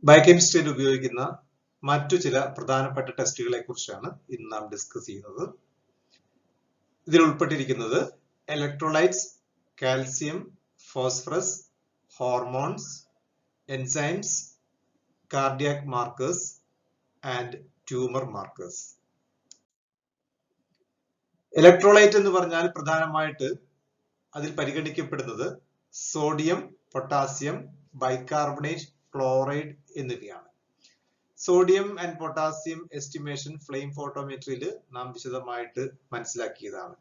ബയോകെമിസ്ട്രിയിൽ ഉപയോഗിക്കുന്ന മറ്റു ചില പ്രധാനപ്പെട്ട ടെസ്റ്റുകളെ കുറിച്ചാണ് ഇന്ന് നാം ഡിസ്കസ് ചെയ്യുന്നത്. ഇതിൽ ഉൾപ്പെട്ടിരിക്കുന്നത് electrolytes, calcium, phosphorus, hormones, enzymes, cardiac markers and tumour markers. Electrolyte എന്ന് പറഞ്ഞാൽ പ്രധാനമായിട്ട് അതിൽ പരിഗണിക്കപ്പെടുന്നത് സോഡിയം, പൊട്ടാസ്യം, ബൈകാർബണേറ്റ്, ക്ലോറൈഡ് എന്നിവയാണ്. Sodium and potassium estimation flame ഫോട്ടോമെട്രിയിൽ നാം വിശദമായിട്ട് മനസ്സിലാക്കിയതാണ്.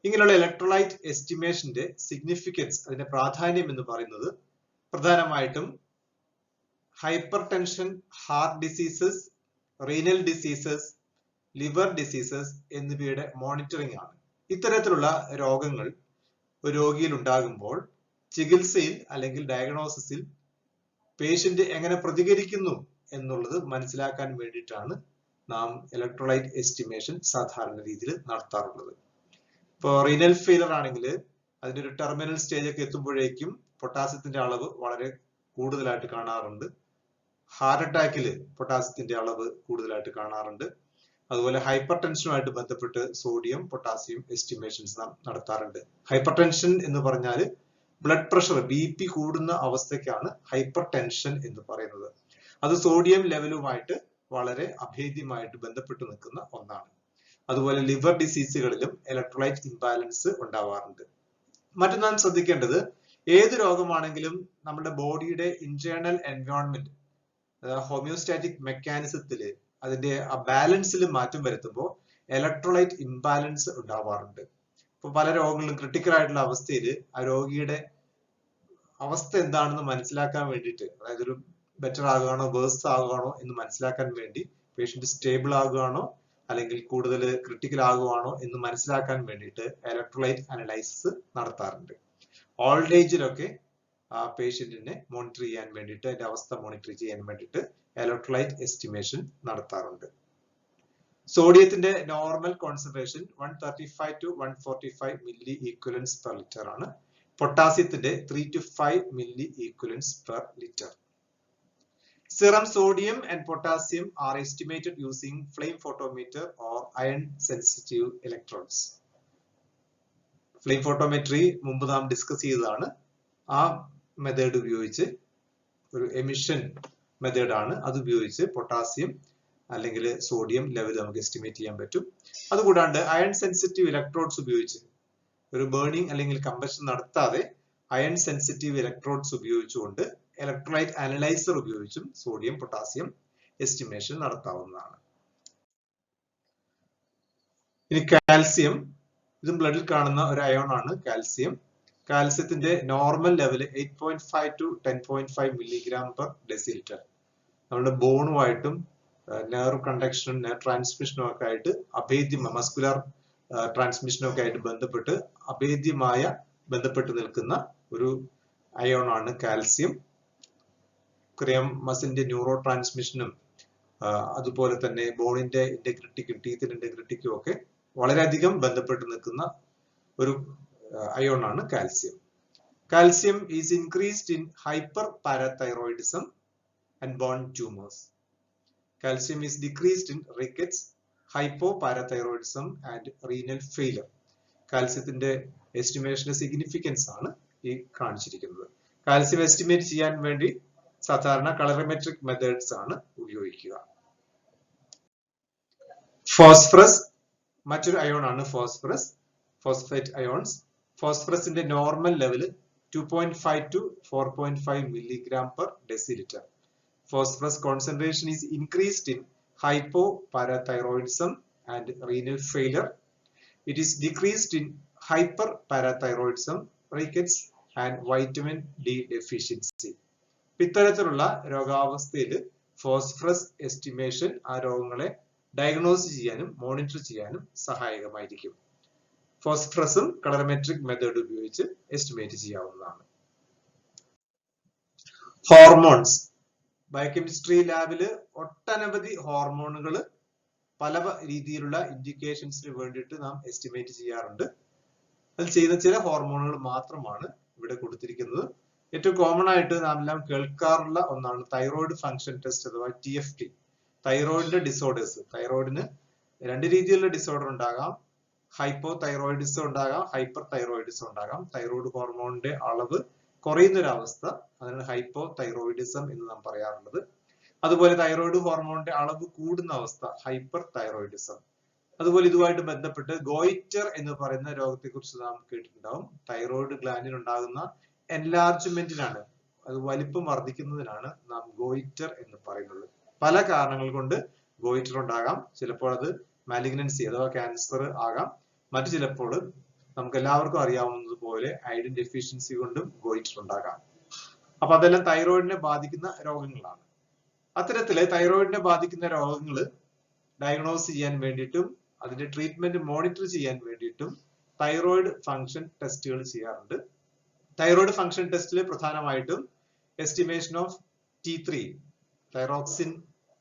ഇങ്ങനെയുള്ള ഇലക്ട്രോലൈറ്റ് എസ്റ്റിമേഷന്റെ സിഗ്നിഫിക്കൻസ്, അതിന്റെ പ്രാധാന്യം എന്ന് പറയുന്നത് പ്രധാനമായിട്ടും hyper tension, heart diseases, renal diseases, liver diseases എന്നിവയുടെ മോണിറ്ററിംഗ് ആണ്. ഇത്തരത്തിലുള്ള രോഗങ്ങൾ ഒരു രോഗിയിൽ ഉണ്ടാകുമ്പോൾ ചികിത്സയിൽ അല്ലെങ്കിൽ ഡയഗ്നോസിസിൽ പേഷ്യന്റ് എങ്ങനെ പ്രതികരിക്കുന്നു എന്നുള്ളത് മനസ്സിലാക്കാൻ വേണ്ടിയിട്ടാണ് നാം ഇലക്ട്രോലൈറ്റ് എസ്റ്റിമേഷൻ സാധാരണ രീതിയിൽ നടത്താറുള്ളത്. ഇപ്പോൾ റീനൽ ഫെയിലർ ആണെങ്കിൽ അതിന്റെ ഒരു ടെർമിനൽ സ്റ്റേജ് ഒക്കെ എത്തുമ്പോഴേക്കും പൊട്ടാസ്യത്തിന്റെ അളവ് വളരെ കൂടുതലായിട്ട് കാണാറുണ്ട്. ഹാർട്ട് അറ്റാക്കിൽ പൊട്ടാസ്യത്തിന്റെ അളവ് കൂടുതലായിട്ട് കാണാറുണ്ട്. അതുപോലെ ഹൈപ്പർ ടെൻഷനുമായിട്ട് ബന്ധപ്പെട്ട് സോഡിയം, പൊട്ടാസ്യം എസ്റ്റിമേഷൻസ് നാം നടത്താറുണ്ട്. ഹൈപ്പർ ടെൻഷൻ എന്ന് പറഞ്ഞാൽ ബ്ലഡ് പ്രഷർ, BP കൂടുന്ന അവസ്ഥയ്ക്കാണ് ഹൈപ്പർ ടെൻഷൻ എന്ന് പറയുന്നത്. അത് സോഡിയം ലെവലുമായിട്ട് വളരെ അഭേദ്യമായിട്ട് ബന്ധപ്പെട്ട് നിൽക്കുന്ന ഒന്നാണ്. അതുപോലെ ലിവർ ഡിസീസുകളിലും ഇലക്ട്രോലൈറ്റ് ഇംബാലൻസ് ഉണ്ടാവാറുണ്ട്. മറ്റു നാം ശ്രദ്ധിക്കേണ്ടത്, ഏത് രോഗമാണെങ്കിലും നമ്മുടെ ബോഡിയുടെ ഇന്റേണൽ എൻവയോൺമെന്റ്, ഹോമിയോസ്റ്റാറ്റിക് മെക്കാനിസത്തില് അതിന്റെ ബാലൻസിൽ മാറ്റം വരുത്തുമ്പോൾ ഇലക്ട്രോലൈറ്റ് ഇംബാലൻസ് ഉണ്ടാവാറുണ്ട്. ഇപ്പൊ പല രോഗങ്ങളും ക്രിട്ടിക്കൽ ആയിട്ടുള്ള അവസ്ഥയിൽ ആ രോഗിയുടെ അവസ്ഥ എന്താണെന്ന് മനസ്സിലാക്കാൻ വേണ്ടിയിട്ട്, അതായത് ഒരു ബെറ്റർ ആകുകയാണോ വേഴ്സ് ആകുകയാണോ എന്ന് മനസ്സിലാക്കാൻ വേണ്ടി പേഷ്യന്റ് സ്റ്റേബിൾ ആകുകയാണോ അല്ലെങ്കിൽ കൂടുതൽ ക്രിട്ടിക്കൽ ആകുകയാണോ എന്ന് മനസ്സിലാക്കാൻ വേണ്ടിയിട്ട് ഇലക്ട്രോലൈറ്റ് അനലൈസിസ് നടത്താറുണ്ട്. ഓൾഡ് ഏജിലൊക്കെ ആ പേഷ്യന്റിനെ മോണിറ്റർ ചെയ്യാൻ വേണ്ടിയിട്ട്, അതിന്റെ അവസ്ഥ മോണിറ്റർ ചെയ്യാൻ വേണ്ടിയിട്ട് ഇലക്ട്രോലൈറ്റ് എസ്റ്റിമേഷൻ നടത്താറുണ്ട്. സോഡിയത്തിന്റെ normal concentration 135 to 145 milli equivalents per litre ആണ്. പൊട്ടാസ്യത്തിന്റെ 3 to 5 milli equivalents per litre. Serum sodium and potassium are estimated using flame photometer or iron sensitive electrodes. Flame photometry മുമ്പ് നാം ഡിസ്കസ് ചെയ്തതാണ്. ആ മെത്തേഡ് ഉപയോഗിച്ച്, ഒരു എമിഷൻ മെത്തേഡ് ആണ്, അത് ഉപയോഗിച്ച് പൊട്ടാസ്യം അല്ലെങ്കിൽ സോഡിയം ലെവൽ നമുക്ക് എസ്റ്റിമേറ്റ് ചെയ്യാൻ പറ്റും. അതുകൂടാണ്ട് അയൺ സെൻസിറ്റീവ് ഇലക്ട്രോഡ്സ് ഉപയോഗിച്ച്, ഒരു ബേണിംഗ് അല്ലെങ്കിൽ കമ്പഷൻ നടത്താതെ അയൺ സെൻസിറ്റീവ് ഇലക്ട്രോഡ്സ് ഉപയോഗിച്ചുകൊണ്ട് ഇലക്ട്രോലൈറ്റ് അനലൈസർ ഉപയോഗിച്ചും സോഡിയം, പൊട്ടാസ്യം എസ്റ്റിമേഷൻ നടത്താവുന്നതാണ്. ഇനി കാൽസ്യം, ഇതും ബ്ലഡിൽ കാണുന്ന ഒരു അയോൺ ആണ് കാൽസ്യം. കാൽസ്യത്തിന്റെ normal level 8.5 to 10.5 milligram per decilitre. നമ്മുടെ ബോണുമായിട്ടും നെർവ് കണ്ടക്ഷനും നെർവ് ട്രാൻസ്മിഷനും ഒക്കെ ആയിട്ട് അഭേദ്യമായ, മസ്കുലർ ട്രാൻസ്മിഷനും ഒക്കെ ആയിട്ട് ബന്ധപ്പെട്ട് അഭേദ്യമായ ബന്ധപ്പെട്ട് നിൽക്കുന്ന ഒരു അയോൺ ആണ് കാൽസ്യം. മസിലിന്റെ ന്യൂറോ ട്രാൻസ്മിഷനും അതുപോലെ തന്നെ ബോണിന്റെ ഇന്റഗ്രിറ്റിക്കും ടീത്തിന്റെ ഇന്റഗ്രിറ്റിക്കും ഒക്കെ വളരെയധികം ബന്ധപ്പെട്ട് നിൽക്കുന്ന ഒരു അയോൺ ആണ് calcium. Calcium is increased in hyperparathyroidism and bone tumours. Calcium is decreased in rickets, hypoparathyroidism and renal failure. കാൽസ്യത്തിന്റെ എസ്റ്റിമേഷന്റെ സിഗ്നിഫിക്കൻസ് ആണ് ഈ കാണിച്ചിരിക്കുന്നത്. കാൽസ്യം എസ്റ്റിമേറ്റ് ചെയ്യാൻ വേണ്ടി സാധാരണ കളറിമെട്രിക് മെത്തേഡ്സ് ആണ് ഉപയോഗിക്കുക. ഫോസ്ഫറസ് മറ്റൊരു അയോൺ ആണ്. Phosphorus, phosphate ions. ഫോസ്ഫറസിന്റെ normal level 2.5 to 4.5 milligram per deciliter. Phosphorus concentration is increased in hypoparathyroidism and renal failure. It is decreased in hyperparathyroidism, rickets and vitamin D deficiency. ഇത്തരത്തിലുള്ള രോഗാവസ്ഥയിൽ phosphorus estimation ആ രോഗങ്ങളെ diagnose ചെയ്യാനും monitor ചെയ്യാനും സഹായകമായിരിക്കും. ഫോസ്ഫറസും കളറിമെട്രിക് method ഉപയോഗിച്ച് estimate ചെയ്യാവുന്നതാണ്. Hormones, biochemistry ലാബില് ഒട്ടനവധി ഹോർമോണുകൾ പല രീതിയിലുള്ള ഇൻഡിക്കേഷൻസിന് വേണ്ടിയിട്ട് നാം എസ്റ്റിമേറ്റ് ചെയ്യാറുണ്ട്. അതിൽ ചെയ്യുന്ന ചില ഹോർമോണുകൾ മാത്രമാണ് ഇവിടെ കൊടുത്തിരിക്കുന്നത്. ഏറ്റവും കോമൺ ആയിട്ട് നാം എല്ലാം കേൾക്കാറുള്ള ഒന്നാണ് തൈറോയിഡ് ഫംഗ്ഷൻ ടെസ്റ്റ് അഥവാ TFT. തൈറോയിഡിന്റെ ഡിസോർഡേഴ്സ്, തൈറോയിഡിന് രണ്ട് രീതിയിലുള്ള ഡിസോർഡർ ഉണ്ടാകാം. ഹൈപ്പോ തൈറോയിഡിസം ഉണ്ടാകാം, ഹൈപ്പർ തൈറോയിഡിസം ഉണ്ടാകാം. തൈറോയിഡ് ഹോർമോണിന്റെ അളവ് കുറയുന്ന ഒരു അവസ്ഥ, അതിനാണ് ഹൈപ്പോ തൈറോയിഡിസം എന്ന് നാം പറയാറുള്ളത്. അതുപോലെ തൈറോയിഡ് ഹോർമോണിന്റെ അളവ് കൂടുന്ന അവസ്ഥ ഹൈപ്പർ തൈറോയിഡിസം. അതുപോലെ ഇതുമായിട്ട് ബന്ധപ്പെട്ട് ഗോയിറ്റർ എന്ന് പറയുന്ന രോഗത്തെ കുറിച്ച് നാം കേട്ടിട്ടുണ്ടാവും. തൈറോയിഡ് ഗ്ലാൻഡിൽ ഉണ്ടാകുന്ന എൻലാർജ്മെന്റിനാണ്, അത് വലിപ്പം വർദ്ധിക്കുന്നതിനാണ് നാം ഗോയിറ്റർ എന്ന് പറയുന്നത്. പല കാരണങ്ങൾ കൊണ്ട് ഗോയിറ്റർ ഉണ്ടാകാം. ചിലപ്പോൾ അത് മാലിഗ്നൻസി അഥവാ ക്യാൻസർ ആകാം. മറ്റു ചിലപ്പോൾ നമുക്ക് എല്ലാവർക്കും അറിയാവുന്നതുപോലെ അയഡിൻ ഡെഫിഷ്യൻസി കൊണ്ടും ഗോയിറ്റർ ഉണ്ടാകാം. അപ്പൊ അതെല്ലാം തൈറോയിഡിനെ ബാധിക്കുന്ന രോഗങ്ങളാണ്. അത്തരത്തില് തൈറോയിഡിനെ ബാധിക്കുന്ന രോഗങ്ങൾ ഡയഗ്നോസ് ചെയ്യാൻ വേണ്ടിയിട്ടും അതിന്റെ ട്രീറ്റ്മെന്റ് മോണിറ്റർ ചെയ്യാൻ വേണ്ടിയിട്ടും തൈറോയിഡ് ഫംഗ്ഷൻ ടെസ്റ്റുകൾ ചെയ്യാറുണ്ട്. തൈറോയിഡ് ഫംഗ്ഷൻ ടെസ്റ്റിൽ പ്രധാനമായിട്ടും എസ്റ്റിമേഷൻ ഓഫ് T3, തൈറോക്സിൻ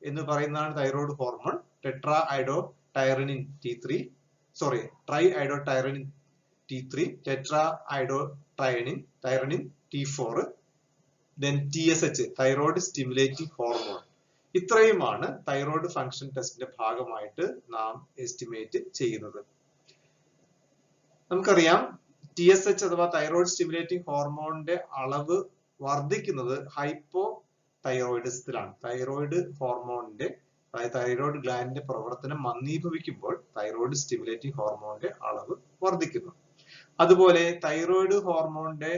എന്ന് പറയുന്നതാണ് thyroid hormone. Tetra Oedo ടൈറനിൻ T3, sorry try Oedo ടൈറനിൻ T3, tetraiodothyronine T4, then TSH, thyroid stimulating hormone. ഇത്രയുമാണ് തൈറോയിഡ് ഫംഗ്ഷൻ ടെസ്റ്റിന്റെ ഭാഗമായിട്ട് നാം എസ്റ്റിമേറ്റ് ചെയ്യുന്നത്. നമുക്കറിയാം TSH അഥവാ തൈറോയിഡ് സ്റ്റിമുലേറ്റിംഗ് ഹോർമോണിന്റെ അളവ് വർദ്ധിക്കുന്നത് ഹൈപ്പോ തൈറോയിഡിസത്തിലാണ്. തൈറോയിഡ് ഹോർമോണിന്റെ, അതായത് തൈറോയിഡ് ഗ്ലാൻഡിന്റെ പ്രവർത്തനം മന്ദീഭവിക്കുമ്പോൾ തൈറോയിഡ് സ്റ്റിമുലേറ്റിംഗ് ഹോർമോണിന്റെ അളവ് വർദ്ധിക്കുന്നു. അതുപോലെ തൈറോയിഡ് ഹോർമോണിന്റെ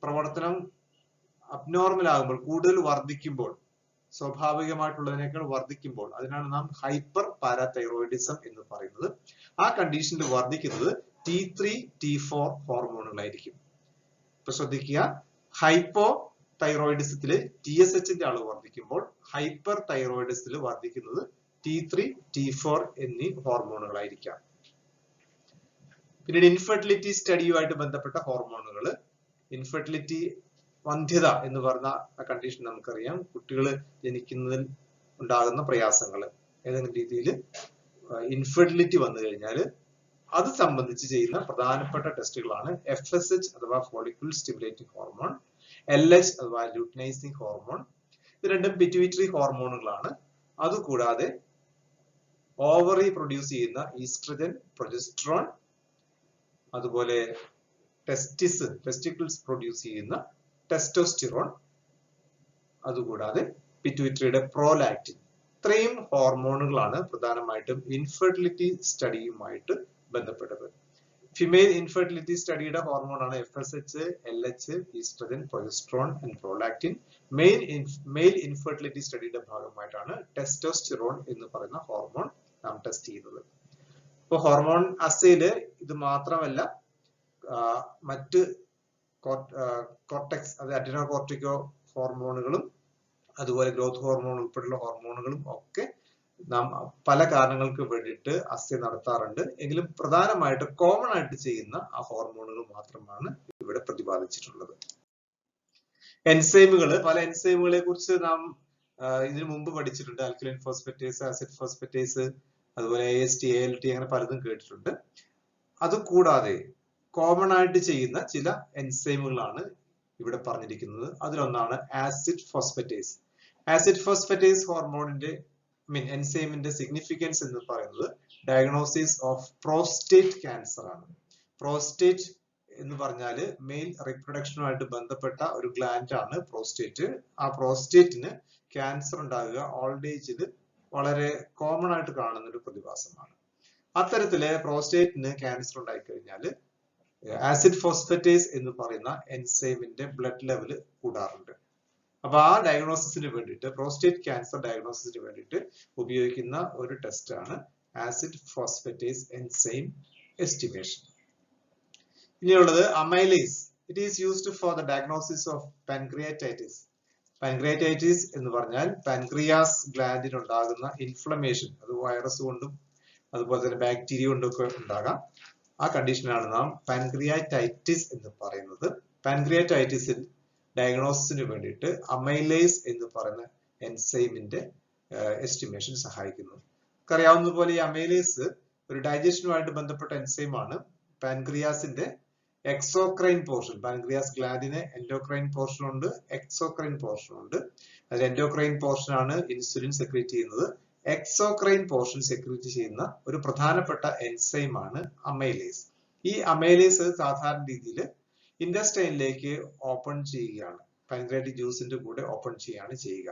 പ്രവർത്തനം അബ്നോർമൽ ആകുമ്പോൾ, കൂടുതൽ വർദ്ധിക്കുമ്പോൾ, സ്വാഭാവികമായിട്ടുള്ളതിനേക്കാൾ വർദ്ധിക്കുമ്പോൾ, അതിനാണ് നാം ഹൈപ്പർ പാരാതൈറോയിഡിസം എന്ന് പറയുന്നത്. ആ കണ്ടീഷനിൽ വർദ്ധിക്കുന്നത് T3, T4 ഹോർമോണുകളായിരിക്കും. ഇപ്പൊ ശ്രദ്ധിക്കുക, ഹൈപ്പോ തൈറോയിഡിസത്തില് TSHന്റെ അളവ് വർദ്ധിക്കുമ്പോൾ ഹൈപ്പർ തൈറോയിഡിസത്തിൽ വർദ്ധിക്കുന്നത് T3, T4 എന്നീ ഹോർമോണുകളായിരിക്കാം. പിന്നീട് ഇൻഫെർട്ടിലിറ്റി സ്റ്റഡിയുമായിട്ട് ബന്ധപ്പെട്ട ഹോർമോണുകൾ. ഇൻഫെർട്ടിലിറ്റി, വന്ധ്യത എന്ന് പറഞ്ഞ കണ്ടീഷൻ നമുക്കറിയാം. കുട്ടികൾ ജനിക്കുന്നതിൽ ഉണ്ടാകുന്ന പ്രയാസങ്ങൾ, ഏതെങ്കിലും രീതിയിൽ ഇൻഫെർട്ടിലിറ്റി വന്നു കഴിഞ്ഞാൽ അത് സംബന്ധിച്ച് ചെയ്യുന്ന പ്രധാനപ്പെട്ട ടെസ്റ്റുകളാണ് FSH അഥവാ ഫോളിക്യൂൾ സ്റ്റിമുലേറ്റിംഗ് ഹോർമോൺ, LH അഥവാ ലൂട്ടനൈസിംഗ് ഹോർമോൺ. ഇത് രണ്ടും പിറ്റ്യൂട്ടറി ഹോർമോണുകളാണ്. അതുകൂടാതെ ഓവറി പ്രൊഡ്യൂസ് ചെയ്യുന്ന ഈസ്ട്രജൻ, പ്രൊജസ്ട്രോൺ, അതുപോലെ ടെസ്റ്റിക്കിൾസ് പ്രൊഡ്യൂസ് ചെയ്യുന്ന ടെസ്റ്റോസ്റ്റിറോൺ, അതുകൂടാതെ പിറ്റ്യൂട്ടറിയുടെ പ്രോലാക്റ്റിൻ. ഇത്രയും ഹോർമോണുകളാണ് പ്രധാനമായിട്ടും ഇൻഫെർട്ടിലിറ്റി സ്റ്റഡിയുമായിട്ട് ബന്ധപ്പെട്ടത്. ഫിമെയിൽ ഇൻഫെർട്ടിലിറ്റി സ്റ്റഡിയുടെ ഹോർമോണാണ് FSH, LH, oestrogen, progesterone and prolactin. Male infertility സ്റ്റഡിയുടെ ഭാഗമായിട്ടാണ് ടെസ്റ്റോസ്റ്റിറോൺ എന്ന് പറയുന്ന ഹോർമോൺ നാം ടെസ്റ്റ് ചെയ്യുന്നത്. ഇപ്പൊ ഹോർമോൺ അസേയില് ഇത് മാത്രമല്ല, മറ്റ് കോർട്ടെക്സ്, അത് അഡിനോകോർട്ടിക്കോ ഹോർമോണുകളും അതുപോലെ ഗ്രോത്ത് ഹോർമോൺ ഉൾപ്പെടെയുള്ള ഹോർമോണുകളും ഒക്കെ നാം പല കാരണങ്ങൾക്ക് വേണ്ടിയിട്ട് അസേ നടത്താറുണ്ട്. എങ്കിലും പ്രധാനമായിട്ട് കോമൺ ആയിട്ട് ചെയ്യുന്ന ആ ഹോർമോണുകൾ മാത്രമാണ് ഇവിടെ പ്രതിപാദിച്ചിട്ടുള്ളത്. എൻസൈമുകൾ, പല എൻസൈമുകളെ കുറിച്ച് നാം ഇതിനു മുമ്പ് പഠിച്ചിട്ടുണ്ട്. ആൽക്കലൈൻ ഫോസ്ഫേറ്റേസ്, ആസിഡ് ഫോസ്ഫേറ്റേസ്, അതുപോലെ AST, ALT, അങ്ങനെ പലതും കേട്ടിട്ടുണ്ട്. അതുകൂടാതെ കോമൺ ആയിട്ട് ചെയ്യുന്ന ചില എൻസൈമുകളാണ് ഇവിടെ പറഞ്ഞിരിക്കുന്നത്. അതിലൊന്നാണ് ആസിഡ് ഫോസ്ഫേറ്റേസ്. ആസിഡ് ഫോസ്ഫേറ്റേസ് ഹോർമോണിന്റെ എൻസൈമിന്റെ സിഗ്നിഫിക്കൻസ് എന്ന് പറയുന്നത് ഡയഗ്നോസിസ് ഓഫ് പ്രോസ്റ്റേറ്റ് ക്യാൻസർ ആണ്. പ്രോസ്റ്റേറ്റ് എന്ന് പറഞ്ഞാൽ മെയിൽ റീപ്രൊഡക്ഷനുമായിട്ട് ബന്ധപ്പെട്ട ഒരു ഗ്ലാൻഡ് ആണ് പ്രോസ്റ്റേറ്റ്. ആ പ്രോസ്റ്റേറ്റിന് ക്യാൻസർ ഉണ്ടാകുക ഓൾഡ് ഏജിൽ വളരെ കോമൺ ആയിട്ട് കാണുന്ന ഒരു പ്രതിഭാസമാണ്. അത്തരത്തില് പ്രോസ്റ്റേറ്റിന് ക്യാൻസർ ഉണ്ടായി കഴിഞ്ഞാൽ ആസിഡ് ഫോസ്ഫേറ്റേസ് എന്ന് പറയുന്ന എൻസൈമിന്റെ ബ്ലഡ് ലെവല് കൂടാറുണ്ട്. അപ്പൊ ആ ഡയഗ്നോസിസിന് വേണ്ടിയിട്ട്, പ്രോസ്റ്റേറ്റ് ക്യാൻസർ ഡയഗ്നോസിസിന് വേണ്ടിയിട്ട് ഉപയോഗിക്കുന്ന ഒരു ടെസ്റ്റ് ആണ് ആസിഡ് ഫോസ്ഫേറ്റേസ് എൻസൈം എസ്റ്റിമേഷൻ. ഇനിയുള്ളത് amylase. It is used for the diagnosis of pancreatitis. Pancreatitis എന്ന് പറഞ്ഞാൽ പാൻക്രിയാസ് ഗ്ലാൻഡിൽ ഉണ്ടാകുന്ന ഇൻഫ്ലമേഷൻ, അത് വൈറസ് കൊണ്ടും അതുപോലെ തന്നെ ബാക്ടീരിയ കൊണ്ടും ഒക്കെ ഉണ്ടാകാം. ആ കണ്ടീഷനാണ് നാം പാൻക്രിയാറ്റൈറ്റിസ് എന്ന് പറയുന്നത്. പാൻക്രിയാറ്റൈറ്റിസിൽ ഡയഗ്നോസിസിന് വേണ്ടിയിട്ട് അമൈലേസ് എന്ന് പറയുന്ന എൻസൈമിന്റെ എസ്റ്റിമേഷൻ സഹായിക്കുന്നു. നമുക്കറിയാവുന്നതുപോലെ ഈ അമൈലേസ് ഒരു ഡൈജഷനുമായിട്ട് ബന്ധപ്പെട്ട എൻസൈമാണ്. പാൻക്രിയാസിന്റെ എക്സോക്രൈൻ പോർഷൻ, പാൻക്രിയാസ് ഗ്ലാൻഡിന് എൻഡോക്രൈൻ പോർഷൻ ഉണ്ട്, എക്സോക്രൈൻ പോർഷൻ ഉണ്ട്. അതിൽ എൻഡോക്രൈൻ പോർഷൻ ആണ് ഇൻസുലിൻ സെക്രീറ്റ് ചെയ്യുന്നത്. എക്സോക്രൈൻ പോർഷൻ സെക്രീറ്റ് ചെയ്യുന്ന ഒരു പ്രധാനപ്പെട്ട എൻസൈം ആണ് അമൈലേസ്. ഈ അമൈലേസ് സാധാരണ രീതിയിൽ ഇന്റസ്റ്റൈനിലേക്ക് ഓപ്പൺ ചെയ്യുകയാണ്, പാൻക്രിയാറ്റിക് ജ്യൂസിന്റെ കൂടെ ഓപ്പൺ ചെയ്യുകയാണ് ചെയ്യുക.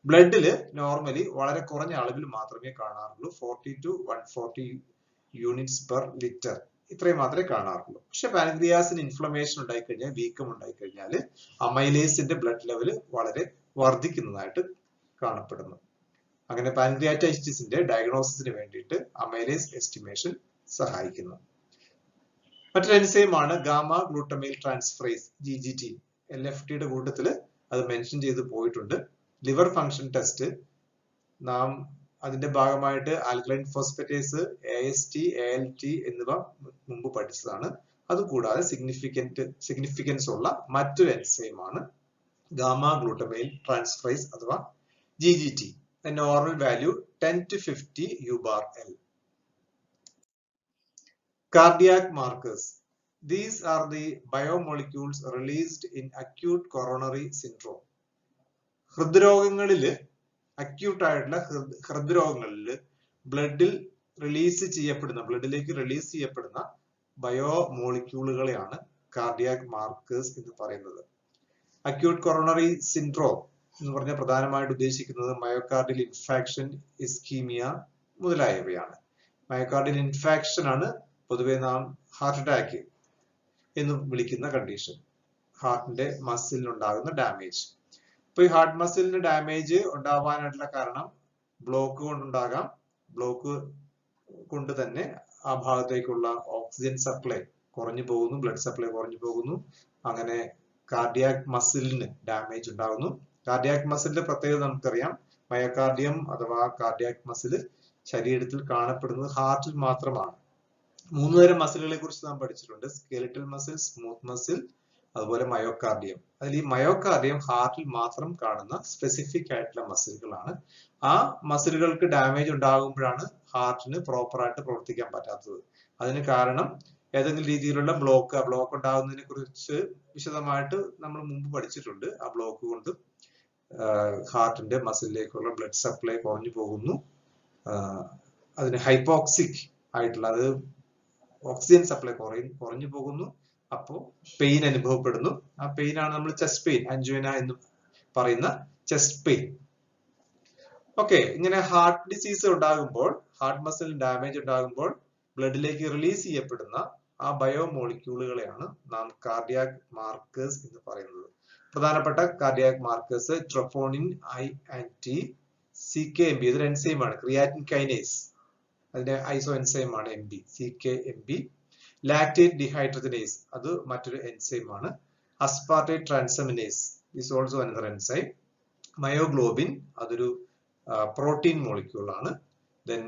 ബ്ലഡിൽ നോർമലി വളരെ കുറഞ്ഞ അളവിൽ മാത്രമേ കാണാറുള്ളൂ, 40 to 140 യൂണിറ്റ്സ് പെർ ലിറ്റർ, ഇത്രയും മാത്രമേ കാണാറുള്ളൂ. പക്ഷെ പാൻക്രിയാസിന് ഇൻഫ്ലമേഷൻ ഉണ്ടായിക്കഴിഞ്ഞാൽ, വീക്കം ഉണ്ടായിക്കഴിഞ്ഞാൽ അമൈലേസിന്റെ ബ്ലഡ് ലെവൽ വളരെ വർദ്ധിക്കുന്നതായിട്ട് കാണപ്പെടുന്നു. അങ്ങനെ പാൻക്രിയാറ്റൈറ്റിസിന്റെ ഡയഗ്നോസിസിന് വേണ്ടിയിട്ട് അമൈലേസ് എസ്റ്റിമേഷൻ സഹായിക്കുന്നു. മറ്റൊരു എൻസൈമാണ് ഗാമ ഗ്ലൂട്ടമൈൽ ട്രാൻസ്ഫറേസ്, GGT. LFTയുടെ കൂട്ടത്തിൽ അത് മെൻഷൻ ചെയ്ത് പോയിട്ടുണ്ട്. ലിവർ ഫംഗ്ഷൻ ടെസ്റ്റ് നാം അതിന്റെ ഭാഗമായിട്ട് ആൽക്കലൈൻ ഫോസ്ഫേറ്റേസ്, AST, ALT എന്നിവ മുമ്പ് പഠിച്ചതാണ്. അതുകൂടാതെ സിഗ്നിഫിക്കൻസ് ഉള്ള മറ്റൊരു എൻസൈമാണ് ഗാമ ഗ്ലൂട്ടമൈൽ ട്രാൻസ്ഫറേസ് അഥവാ GGT. The normal value 10 to 50 U/L. Cardiac markers. These are the biomolecules released in acute coronary syndrome. ഹൃദ്രോഗങ്ങളില്, അക്യൂട്ട് ആയിട്ടുള്ള ഹൃദ്രോഗങ്ങളിൽ ബ്ലഡിൽ ബ്ലഡിലേക്ക് റിലീസ് ചെയ്യപ്പെടുന്ന ബയോമോളിക്യൂളുകളെയാണ് കാർഡിയാക് മാർക്കേഴ്സ് എന്ന് പറയുന്നത്. അക്യൂട്ട് കൊറോണറി സിൻഡ്രോം എന്ന് പറഞ്ഞാൽ പ്രധാനമായിട്ട് ഉദ്ദേശിക്കുന്നത് മയോകാർഡിയൽ ഇൻഫാക്ഷൻ, ഇസ്കീമിയ മുതലായവയാണ്. മയോകാർഡിയൽ ഇൻഫാക്ഷൻ ആണ് പൊതുവെ നാം ഹാർട്ട് അറ്റാക്ക് എന്ന് വിളിക്കുന്ന കണ്ടീഷൻ, ഹാർട്ടിന്റെ മസിലിനുണ്ടാകുന്ന ഡാമേജ്. അപ്പൊ ഈ ഹാർട്ട് മസിലിന് ഡാമേജ് ഉണ്ടാവാനായിട്ടുള്ള കാരണം ബ്ലോക്ക് കൊണ്ടുണ്ടാകാം. ബ്ലോക്ക് കൊണ്ട് തന്നെ ആ ഭാഗത്തേക്കുള്ള ഓക്സിജൻ സപ്ലൈ കുറഞ്ഞു പോകുന്നു, ബ്ലഡ് സപ്ലൈ കുറഞ്ഞു പോകുന്നു. അങ്ങനെ കാർഡിയാക് മസിലിന് ഡാമേജ് ഉണ്ടാകുന്നു. കാർഡിയാക് മസിലിന്റെ പ്രത്യേകത നമുക്കറിയാം. മയോകാർഡിയം അഥവാ കാർഡിയാക് മസിൽ ശരീരത്തിൽ കാണപ്പെടുന്നത് ഹാർട്ടിൽ മാത്രമാണ്. 3 തരം മസിലുകളെ കുറിച്ച് നാം പഠിച്ചിട്ടുണ്ട്: സ്കെലിറ്റൽ മസിൽ, സ്മൂത്ത് മസിൽ, അതുപോലെ മയോകാർഡിയം. അതിൽ ഈ മയോകാർഡിയം ഹാർട്ടിൽ മാത്രം കാണുന്ന സ്പെസിഫിക് ആയിട്ടുള്ള മസിലുകളാണ്. ആ മസിലുകൾക്ക് ഡാമേജ് ഉണ്ടാകുമ്പോഴാണ് ഹാർട്ടിന് പ്രോപ്പർ ആയിട്ട് പ്രവർത്തിക്കാൻ പറ്റാത്തത്. അതിന് കാരണം ഏതെങ്കിലും രീതിയിലുള്ള ബ്ലോക്ക് ഉണ്ടാകുന്നതിനെ കുറിച്ച് വിശദമായിട്ട് നമ്മൾ മുമ്പ് പഠിച്ചിട്ടുണ്ട്. ആ ബ്ലോക്ക് കൊണ്ട് ഹാർട്ടിന്റെ മസിലിലേക്കുള്ള ബ്ലഡ് സപ്ലൈ കുറഞ്ഞു പോകുന്നു. അതിന് ഹൈപ്പോക്സിക് ആയിട്ടുള്ള, അത് ഓക്സിജൻ സപ്ലൈ കുറഞ്ഞു പോകുന്നു. അപ്പോൾ പെയിൻ അനുഭവപ്പെടുന്നു. ആ പെയിൻ ആണ് നമ്മൾ ചെസ്റ്റ് പെയിൻ, അഞ്ജുന എന്ന് പറയുന്ന ചെസ്റ്റ് പെയിൻ. ഓക്കെ, ഇങ്ങനെ ഹാർട്ട് ഡിസീസ് ഉണ്ടാകുമ്പോൾ, ഹാർട്ട് മസിലിന് ഡാമേജ് ഉണ്ടാകുമ്പോൾ ബ്ലഡിലേക്ക് റിലീസ് ചെയ്യപ്പെടുന്ന ആ ബയോമോളിക്യൂളുകളെയാണ് നാം കാർഡിയാക് മാർക്കേഴ്സ് എന്ന് പറയുന്നത്. പ്രധാനപ്പെട്ട cardiac markers troponin I and T, CKMB, ഇതൊരു എൻസൈമാണ്, ക്രിയാറ്റിൻ കൈനേസ്, അതിന്റെ ഐസോ എൻസൈമാണ് MB, CKMB. ലാക്ടേറ്റ് ഡിഹൈഡ്രജനേസ്, അത് മറ്റൊരു എൻസൈമാണ്. Aspartate transaminase is also another enzyme. Myoglobin, അതൊരു പ്രോട്ടീൻ മോളിക്യൂൾ ആണ്. ദെൻ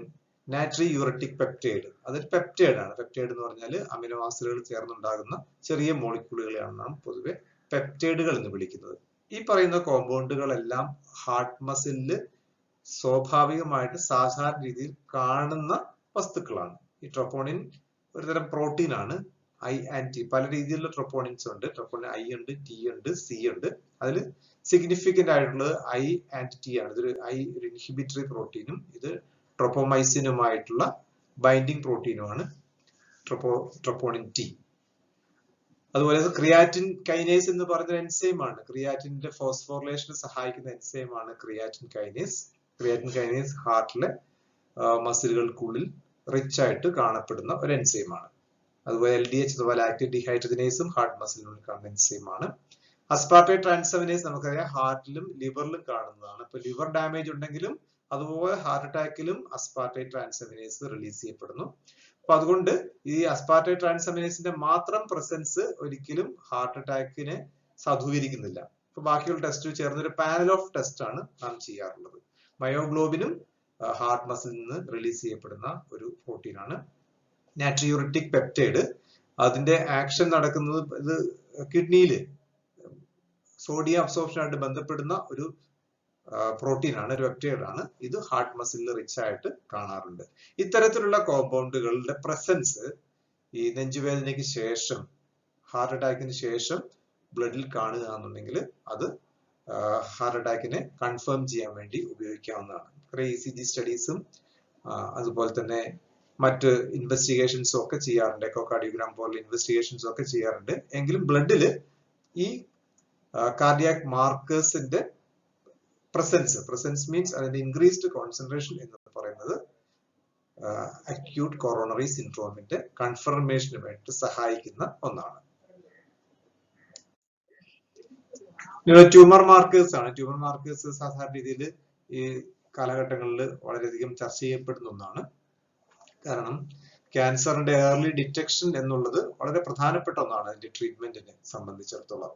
നാട്രി യൂററ്റിക് പെപ്റ്റൈഡ്, അതൊരു പെപ്റ്റൈഡ് ആണ്. പെപ്റ്റൈഡ് എന്ന് പറഞ്ഞാൽ അമിനോ ആസിഡുകൾ ചേർന്നുണ്ടാകുന്ന ചെറിയ മോളിക്യൂളുകളെയാണ് നാം പൊതുവെ പെപ്റ്റൈഡുകൾ എന്ന് വിളിക്കുന്നത്. ഈ പറയുന്ന കോമ്പൗണ്ടുകളെല്ലാം ഹാർട്ട് മസിലില് സ്വാഭാവികമായിട്ട് സാധാരണ രീതിയിൽ കാണുന്ന വസ്തുക്കളാണ്. ഈ ട്രോപ്പോണിൻ ഒരുതരം പ്രോട്ടീൻ ആണ്. I and T, പല രീതിയിലുള്ള ട്രോപ്പോണിൻസ് ഉണ്ട്. ട്രോപ്പോണിൻ I ഉണ്ട്, T ഉണ്ട്, C ഉണ്ട്. അതിൽ സിഗ്നിഫിക്കന്റ് ആയിട്ടുള്ളത് I and T ആണ്. ഇതൊരു ഒരു ഇൻഹിബിറ്ററി പ്രോട്ടീനും ഇത് ട്രോപ്പോമൈസിനുമായിട്ടുള്ള ബൈൻഡിങ് പ്രോട്ടീനുമാണ് ട്രോപ്പോണിൻ T. അതുപോലെ ക്രിയാറ്റിൻ കൈനേസ് എന്ന് പറയുന്ന എൻസൈമാണ്. ക്രിയാറ്റിന്റെ ഫോസ്ഫോറിലേഷന് സഹായിക്കുന്ന എൻസൈമാണ് ക്രിയാറ്റിൻ കൈനേസ്. ക്രിയാറ്റിൻ കൈനേസ് ഹാർട്ടിലെ മസിലുകൾക്കുള്ളിൽ റിച്ച് ആയിട്ട് കാണപ്പെടുന്ന ഒരു എൻസൈമാണ്. അതുപോലെ LDH അഥവാ ലാക്ടേറ്റ് ഡിഹൈഡ്രജനേസും ഹാർട്ട് മസിലിനുള്ളിൽ കാണുന്ന എൻസൈമാണ്. അസ്പാർട്ടേറ്റ് ട്രാൻസാമിനേസ് നമുക്കറിയാം ഹാർട്ടിലും ലിവറിലും കാണുന്നതാണ്. ഇപ്പൊ ലിവർ ഡാമേജ് ഉണ്ടെങ്കിലും അതുപോലെ ഹാർട്ട് അറ്റാക്കിലും അസ്പാർട്ടേറ്റ് ട്രാൻസാമിനേസ് റിലീസ് ചെയ്യപ്പെടുന്നു. അപ്പൊ അതുകൊണ്ട് ഈ അസ്പാർട്ടേറ്റ് ട്രാൻസാമിനേസിന്റെ മാത്രം പ്രസൻസ് ഒരിക്കലും ഹാർട്ട് അറ്റാക്കിനെ സാധൂകരിക്കുന്നില്ല. ഇപ്പൊ ബാക്കിയുള്ള ടെസ്റ്റ് ചേർന്നൊരു പാനൽ ഓഫ് ടെസ്റ്റ് ആണ് നാം ചെയ്യാറുള്ളത്. മയോഗ്ലോബിനും ഹാർട്ട് മസിലിൽ നിന്ന് റിലീസ് ചെയ്യപ്പെടുന്ന ഒരു പ്രോട്ടീനാണ്. നാട്രിയൂറിറ്റിക് പെപ്റ്റൈഡ്, അതിന്റെ ആക്ഷൻ നടക്കുന്നത് ഇത് കിഡ്നിയില് സോഡിയം അബ്സോർപ്ഷനായിട്ട് ബന്ധപ്പെടുന്ന ഒരു പ്രോട്ടീനാണ്, ഒരു പെപ്റ്റൈഡ് ആണ്. ഇത് ഹാർട്ട് മസിലിൽ റിച്ച് ആയിട്ട് കാണാറുണ്ട്. ഇത്തരത്തിലുള്ള കോമ്പൗണ്ടുകളുടെ പ്രസൻസ് ഈ നെഞ്ചുവേദനയ്ക്ക് ശേഷം ഹാർട്ട് അറ്റാക്കിന് ശേഷം ബ്ലഡിൽ കാണുക എന്നുണ്ടെങ്കിൽ അത് ഹാർട്ട് അറ്റാക്കിനെ കൺഫേം ചെയ്യാൻ വേണ്ടി ഉപയോഗിക്കാവുന്നതാണ്. കുറെ ECG സ്റ്റഡീസും അതുപോലെ തന്നെ മറ്റ് ഇൻവെസ്റ്റിഗേഷൻസും ഒക്കെ ചെയ്യാറുണ്ട്. എക്കോകാർഡിയോഗ്രാം പോലുള്ള ഇൻവെസ്റ്റിഗേഷൻസും ഒക്കെ ചെയ്യാറുണ്ട്. എങ്കിലും ബ്ലഡില് ഈ കാർഡിയാക് മാർക്കേഴ്സിന്റെ പ്രസൻസ് മീൻസ് അതിന്റെ ഇൻക്രീസ്ഡ് കോൺസെൻട്രേഷൻ എന്ന് പറയുന്നത് അക്യൂട്ട് കൊറോണറി സിൻഡ്രോമിന്റെ കൺഫർമേഷന് വേണ്ടി സഹായിക്കുന്ന ഒന്നാണ്. ട്യൂമർ മാർക്കേഴ്സ് ആണ്. ട്യൂമർ മാർക്കേഴ്സ് സാധാരണ രീതിയിൽ ഈ കാലഘട്ടങ്ങളിൽ വളരെയധികം ചർച്ച ചെയ്യപ്പെടുന്ന ഒന്നാണ്. കാരണം ക്യാൻസറിന്റെ ഏർലി ഡിറ്റക്ഷൻ എന്നുള്ളത് വളരെ പ്രധാനപ്പെട്ട ഒന്നാണ് അതിന്റെ ട്രീറ്റ്മെന്റിനെ സംബന്ധിച്ചിടത്തോളം.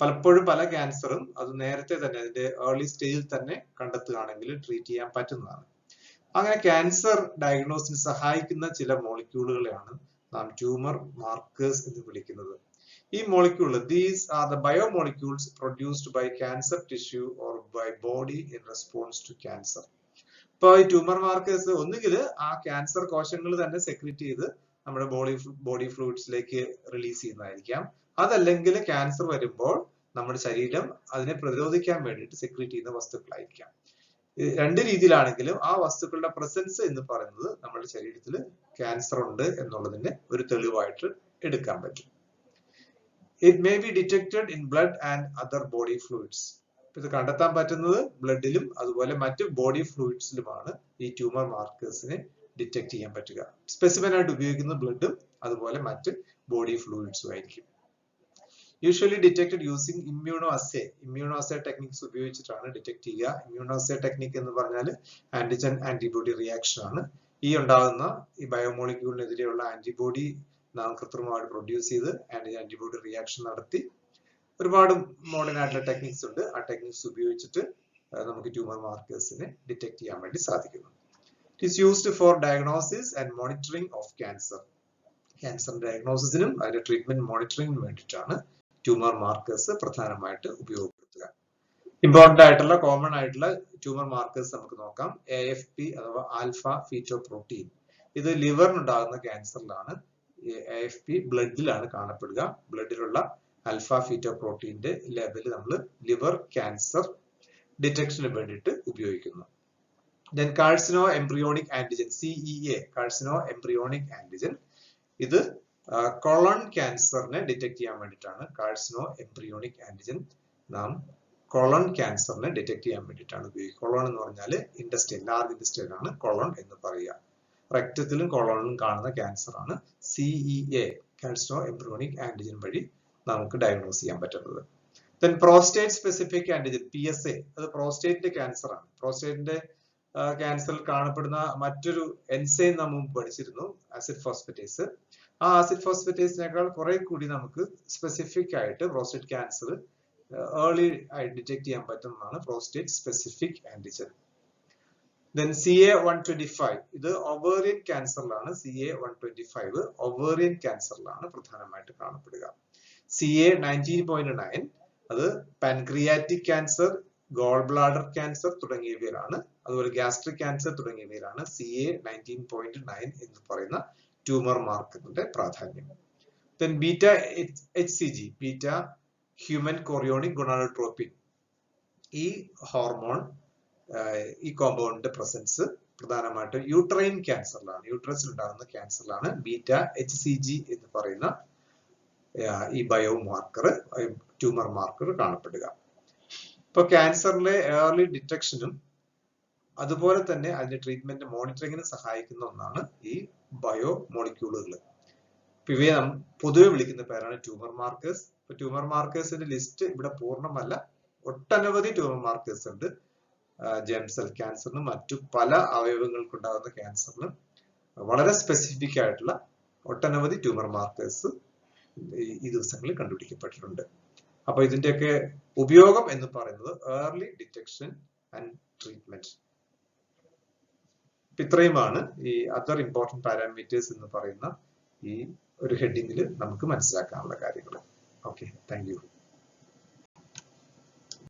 പലപ്പോഴും പല ക്യാൻസറും അത് നേരത്തെ തന്നെ അതിന്റെ ഏർലി സ്റ്റേജിൽ തന്നെ കണ്ടെത്തുകയാണെങ്കിൽ ട്രീറ്റ് ചെയ്യാൻ പറ്റുന്നതാണ്. അങ്ങനെ ക്യാൻസർ ഡയഗ്നോസിന് സഹായിക്കുന്ന ചില മോളിക്യൂളുകളെയാണ് നാം ട്യൂമർ മാർക്കേഴ്സ് എന്ന് വിളിക്കുന്നത്. ഈ molecule, these are the biomolecules produced by cancer tissue or by body in response to cancer. ഇപ്പൊ ഈ ട്യൂമർ മാർക്കേഴ്സ് ഒന്നുകിൽ ആ ക്യാൻസർ കോശങ്ങൾ തന്നെ സെക്രീറ്റ് ചെയ്ത് നമ്മുടെ ബോഡി ഫ്ലൂയിഡ്സിലേക്ക് റിലീസ് ചെയ്യുന്നതായിരിക്കാം. അതല്ലെങ്കിൽ ക്യാൻസർ വരുമ്പോൾ നമ്മുടെ ശരീരം അതിനെ പ്രതിരോധിക്കാൻ വേണ്ടിയിട്ട് സെക്രീറ്റ് ചെയ്യുന്ന വസ്തുക്കളായിരിക്കാം. രണ്ട് രീതിയിലാണെങ്കിലും ആ വസ്തുക്കളുടെ പ്രസൻസ് എന്ന് പറയുന്നത് നമ്മുടെ ശരീരത്തിൽ ക്യാൻസർ ഉണ്ട് എന്നുള്ളതിന്റെ ഒരു തെളിവായിട്ട് എടുക്കാൻ പറ്റും. It may be detected in blood and other body fluids. ഇത് കണ്ടെത്താൻ പറ്റുന്നത് ബ്ലഡിലും അതുപോലെ മറ്റ് ബോഡി ഫ്ലൂയിഡ്സിലുമാണ് ഈ ട്യൂമർ മാർക്കേഴ്സിനെ ഡിറ്റക്ട് ചെയ്യാൻ പറ്റുക. സ്പെസിഫിക് ആയിട്ട് ഉപയോഗിക്കുന്ന ബ്ലഡും അതുപോലെ മറ്റ് ബോഡി ഫ്ലൂയിഡ്സും ആയിരിക്കും. Usually detected using immunoassay techniques ഉപയോഗിച്ചിട്ടാണ് ഡിറ്റക്ട് ചെയ്യുക. ഇമ്മ്യൂണോ അസേ ടെക്നിക് എന്ന് പറഞ്ഞാൽ ആന്റിജൻ ആന്റിബോഡി റിയാക്ഷൻ ആണ്. ഈ ഉണ്ടാകുന്ന ഈ ബയോമോളിക്യൂളിനെതിരെയുള്ള ആന്റിബോഡി നാം കൃത്രിമമായിട്ട് പ്രൊഡ്യൂസ് ചെയ്ത് ആന്റിബോഡി റിയാക്ഷൻ നടത്തി ഒരുപാട് മോഡേൺ ആയിട്ടുള്ള ടെക്നിക്സ് ഉണ്ട്. ആ ടെക്നിക്സ് ഉപയോഗിച്ചിട്ട് നമുക്ക് ട്യൂമർ മാർക്കേഴ്സിനെ ഡിറ്റക്ട് ചെയ്യാൻ വേണ്ടി സാധിക്കുന്നു. It is used for diagnosis and monitoring of cancer. Cancer ഡയഗ്നോസിസിനും അതിന്റെ ട്രീറ്റ്മെന്റ് മോണിറ്ററിംഗിനും വേണ്ടിയിട്ടാണ് ട്യൂമർ മാർക്കേഴ്സ് പ്രധാനമായിട്ട് ഉപയോഗപ്പെടുത്തുക. ഇമ്പോർട്ടന്റ് ആയിട്ടുള്ള കോമൺ ആയിട്ടുള്ള ട്യൂമർ മാർക്കേഴ്സ് നമുക്ക് നോക്കാം. AFP അഥവാ ആൽഫ ഫീറ്റോ പ്രോട്ടീൻ. ഇത് ലിവറിനുണ്ടാകുന്ന ക്യാൻസറിലാണ്. AFP ബ്ലഡിലാണ് കാണപ്പെടുക. ബ്ലഡിലുള്ള ആൽഫ ഫീറ്റോ പ്രോട്ടീന്റെ ലെവൽ നമ്മൾ ലിവർ ക്യാൻസർ ഡിറ്റക്ഷന് വേണ്ടിയിട്ട് ഉപയോഗിക്കുന്നു. Then carcinoembryonic antigen, CEA, carcinoembryonic antigen. ഇത് കൊളോൺ ക്യാൻസറിനെ ഡിറ്റക്ട് ചെയ്യാൻ വേണ്ടിയിട്ടാണ്. കാർസിനോ എംബ്രിയോണിക് ആന്റിജൻ നാം കൊളോൺ ക്യാൻസറിനെ ഡിറ്റക്ട് ചെയ്യാൻ വേണ്ടിയിട്ടാണ് ഉപയോഗിക്കുക. കൊളോൺ എന്ന് പറഞ്ഞാൽ ഇൻഡസ്ട്രിയൽ, ലാർജ് ഇൻഡസ്ട്രിയൽ ആണ് കൊളോൺ എന്ന് പറയുക. റെക്റ്റത്തിലും കൊളോണിലും കാണുന്ന ക്യാൻസർ ആണ് CEA, കാർസിനോ എംബ്രിയോണിക് ആന്റിജൻ വഴി നമുക്ക് ഡയഗ്നോസ് ചെയ്യാൻ പറ്റുന്നത്. Then prostate specific antigen, PSA, അത് പ്രോസ്റ്റേറ്റിന്റെ ക്യാൻസർ ആണ്. പ്രോസ്റ്റേറ്റിന്റെ ക്യാൻസറിൽ കാണപ്പെടുന്ന മറ്റൊരു എൻസൈം നാം മുമ്പ് പഠിച്ചിരുന്നു, ആസിഡ് ഫോസ്ഫേറ്റേസ്. ആ ആസിഡ് ഫോസ്ഫേറ്റേസിനേക്കാൾ കുറെ കൂടി നമുക്ക് സ്പെസിഫിക് ആയിട്ട് പ്രോസ്റ്റേറ്റ് ക്യാൻസർ ഏർലി ആയി ഡിറ്റക്ട് ചെയ്യാൻ പറ്റുന്നതാണ് prostate specific antigen. Then CA-125, ഇത് ഒവേറിയൻ ക്യാൻസറിലാണ്. CA-125 ഒവേറിയൻ ക്യാൻസറിലാണ് പ്രധാനമായിട്ട് കാണപ്പെടുക. CA-19.9 അത് pancreatic cancer, gall bladder cancer തുടങ്ങിയവയിലാണ്. അതുപോലെ ഗ്യാസ്ട്രിക് ക്യാൻസർ തുടങ്ങിയവയിലാണ് CA-19.9 എന്ന് പറയുന്ന ട്യൂമർ മാർക്കറിന്റെ പ്രാധാന്യം. Then beta HCG, beta human chorionic gonadotropin, ഈ ഹോർമോൺ, ഈ കോമ്പൗണ്ടിന്റെ പ്രസൻസ് പ്രധാനമായിട്ടും യൂട്രൈൻ ക്യാൻസറിലാണ്, യൂട്രസിൽ ഉണ്ടാകുന്ന ക്യാൻസറിലാണ് ബീറ്റ HCG എന്ന് പറയുന്ന ഈ ബയോ മാർക്കർ, ട്യൂമർ മാർക്കർ കാണപ്പെടുക. ഇപ്പൊ ക്യാൻസറിലെ ഏർലി ഡിറ്റക്ഷനും അതുപോലെ തന്നെ അതിന്റെ ട്രീറ്റ്മെന്റ് മോണിറ്ററിങ്ങിന് സഹായിക്കുന്ന ഒന്നാണ് ഈ ബയോ മോളിക്യൂളുകൾ. ഇവയെ നാം പൊതുവെ വിളിക്കുന്ന പേരാണ് ട്യൂമർ മാർക്കേഴ്സ്. ഇപ്പൊ ട്യൂമർ മാർക്കേഴ്സിന്റെ ലിസ്റ്റ് ഇവിടെ പൂർണ്ണമല്ല. ഒട്ടനവധി ട്യൂമർ മാർക്കേഴ്സ് ഉണ്ട്. ജെം സെൽ ക്യാൻസറിനും മറ്റു പല അവയവങ്ങൾക്കുണ്ടാകുന്ന ക്യാൻസറിനും വളരെ സ്പെസിഫിക് ആയിട്ടുള്ള ഒട്ടനവധി ട്യൂമർ മാർക്കേഴ്സ് ഈ ദിവസങ്ങളിൽ കണ്ടുപിടിക്കപ്പെട്ടിട്ടുണ്ട്. അപ്പൊ ഇതിന്റെയൊക്കെ ഉപയോഗം എന്ന് പറയുന്നത് ഏർലി ഡിറ്റക്ഷൻ ആൻഡ് ട്രീറ്റ്മെന്റ്. ഇത്രയുമാണ് ഈ അതർ ഇമ്പോർട്ടന്റ് പാരാമീറ്റേഴ്സ് എന്ന് പറയുന്ന ഈ ഒരു ഹെഡിങ്ങിൽ നമുക്ക് മനസ്സിലാക്കാനുള്ള കാര്യങ്ങൾ. Okay, thank you.